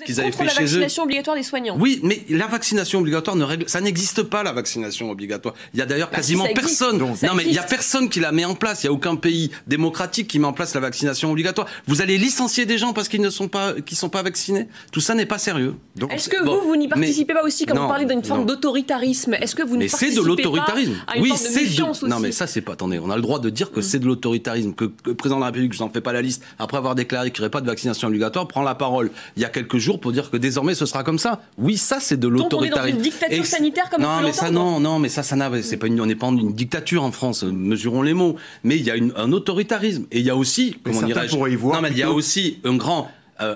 qu'ils avaient fait chez eux. Contre la vaccination obligatoire des soignants. Oui, mais la vaccination obligatoire ça n'existe pas, la vaccination obligatoire. Il y a d'ailleurs quasiment personne. Non, mais il y a personne qui la met en place. Il y a aucun pays démocratique qui met en place la vaccination obligatoire. Vous allez licencier des gens parce qu'ils ne sont pas vaccinés. Tout ça n'est pas sérieux. Est-ce que vous n'y participez pas aussi quand vous parlez d'une forme d'autoritarisme? Est-ce que vous ne participez c'est de l'autoritarisme. Pas à une forme de méfiance aussi? Non, mais ça, c'est pas. Attendez, on a le droit de dire que c'est de l'autoritarisme, que le président de la République, je n'en fais pas la liste, après avoir déclaré qu'il n'y aurait pas de vaccination obligatoire, prend la parole il y a quelques jours pour dire que désormais ce sera comme ça. Oui, ça, c'est de l'autoritarisme. Donc on est dans une dictature sanitaire comme on peut l'entendre. Non, mais ça n'a. C'est pas on n'est pas en une dictature en France. Mesurons les mots. Mais il y a un autoritarisme et il y a aussi, comment dirais-je, non, mais il y a aussi un grand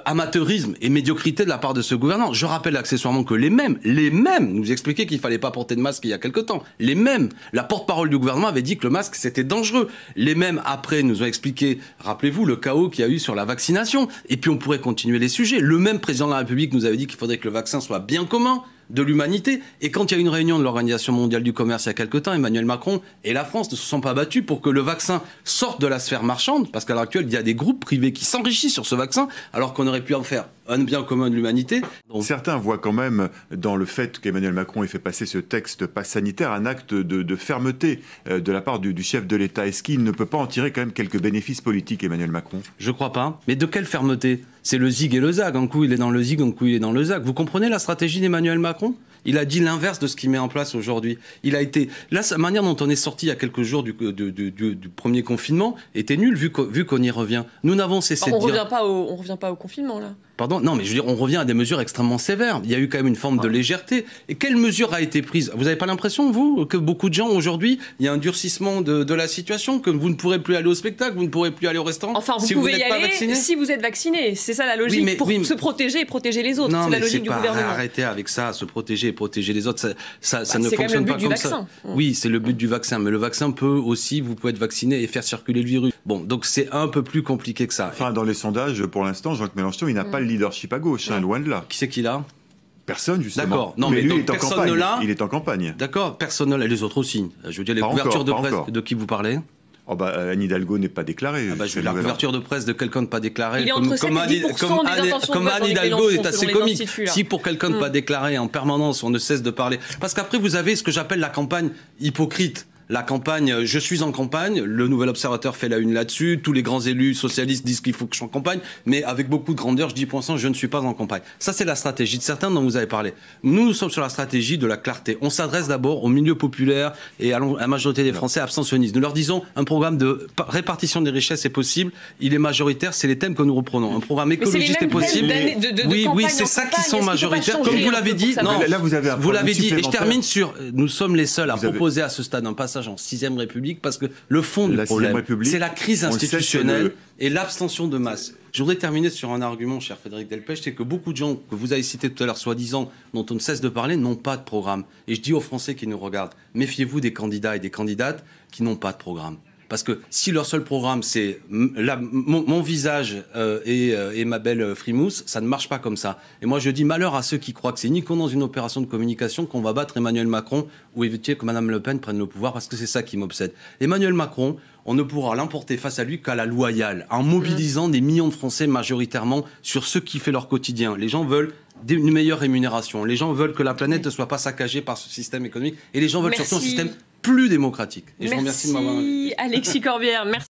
amateurisme et médiocrité de la part de ce gouvernement. Je rappelle accessoirement que les mêmes nous expliquaient qu'il fallait pas porter de masque il y a quelque temps. Les mêmes, la porte-parole du gouvernement avait dit que le masque c'était dangereux. Les mêmes après nous ont expliqué, rappelez-vous le chaos qu'il y a eu sur la vaccination. Et puis on pourrait continuer les sujets. Le même président de la République nous avait dit qu'il faudrait que le vaccin soit bien commun de l'humanité. Et quand il y a eu une réunion de l'Organisation mondiale du commerce il y a quelque temps, Emmanuel Macron et la France ne se sont pas battus pour que le vaccin sorte de la sphère marchande, parce qu'à l'heure actuelle, il y a des groupes privés qui s'enrichissent sur ce vaccin, alors qu'on aurait pu en faire un bien commun de l'humanité. Donc... Certains voient quand même dans le fait qu'Emmanuel Macron ait fait passer ce texte pass sanitaire un acte de fermeté de la part du chef de l'État. Est-ce qu'il ne peut pas en tirer quand même quelques bénéfices politiques, Emmanuel Macron? Je crois pas. Mais de quelle fermeté? C'est le zig et le zag. Un coup il est dans le zig, un coup il est dans le zag. Vous comprenez la stratégie d'Emmanuel Macron? Il a dit l'inverse de ce qu'il met en place aujourd'hui. Il a été... Là, la manière dont on est sorti il y a quelques jours du premier confinement était nulle, vu qu'on y revient. Nous n'avons cessé de dire... On revient pas au confinement, là. Pardon? Non, mais je veux dire, on revient à des mesures extrêmement sévères. Il y a eu quand même une forme de légèreté. Et quelle mesure a été prise? Vous n'avez pas l'impression, vous, que beaucoup de gens, aujourd'hui, il y a un durcissement de la situation, que vous ne pourrez plus aller au spectacle, vous ne pourrez plus aller au restaurant enfin, si vous pouvez n'êtes pas vacciné? Si vous êtes vacciné. C'est ça la logique, pour se protéger et protéger les autres. C'est la logique du gouvernement. Arrêtez avec ça, se protéger et protéger les autres. Ça ne fonctionne pas comme ça. Oui, c'est le but du vaccin. Mais le vaccin peut aussi, vous pouvez être vacciné et faire circuler le virus. Bon, donc c'est un peu plus compliqué que ça. Enfin, dans les sondages, pour l'instant, Jean-Luc Mélenchon, il n'a pas le leadership à gauche, loin de là. Qui c'est qu'il a? Personne, justement. D'accord. Non, mais lui, donc, personne ne l'a. Il est en campagne. D'accord, personne ne l'a. Les autres aussi. Je veux dire, les couvertures de presse de qui vous parlez? Oh bah, Anne Hidalgo n'est pas déclarée. La couverture de presse de quelqu'un de pas déclaré, comme Anne Hidalgo est assez comique. Si pour quelqu'un de pas déclaré en permanence, on ne cesse de parler. Parce qu'après, vous avez ce que j'appelle la campagne hypocrite. La campagne, je suis en campagne, le Nouvel Observateur fait la une là-dessus, tous les grands élus socialistes disent qu'il faut que je sois en campagne, mais avec beaucoup de grandeur, je dis pour l'instant, je ne suis pas en campagne. Ça, c'est la stratégie de certains dont vous avez parlé. Nous sommes sur la stratégie de la clarté. On s'adresse d'abord au milieu populaire et à la majorité des Français abstentionnistes. Nous leur disons, un programme de répartition des richesses est possible, il est majoritaire, c'est les thèmes que nous reprenons. Un programme écologiste est possible. Oui, c'est ça qui sont majoritaires. Comme vous l'avez dit, non, là, vous l'avez dit, et je termine sur, nous sommes les seuls à proposer à ce stade un passage en 6e République, parce que le fond du problème, c'est la crise institutionnelle et l'abstention de masse. Je voudrais terminer sur un argument, cher Frédéric Delpech, c'est que beaucoup de gens que vous avez cités tout à l'heure, soi-disant, dont on ne cesse de parler, n'ont pas de programme. Et je dis aux Français qui nous regardent, méfiez-vous des candidats et des candidates qui n'ont pas de programme. Parce que si leur seul programme, c'est mon visage et ma belle frimousse, ça ne marche pas comme ça. Et moi, je dis malheur à ceux qui croient que c'est uniquement dans une opération de communication qu'on va battre Emmanuel Macron ou éviter que Mme Le Pen prenne le pouvoir, parce que c'est ça qui m'obsède. Emmanuel Macron, on ne pourra l'emporter face à lui qu'à la loyale, en mobilisant des millions de Français majoritairement sur ce qui fait leur quotidien. Les gens veulent une meilleure rémunération. Les gens veulent que la planète ne soit pas saccagée par ce système économique. Et les gens veulent surtout un système plus démocratique. Et je vous remercie de m'avoir invité. Alexis Corbière, merci.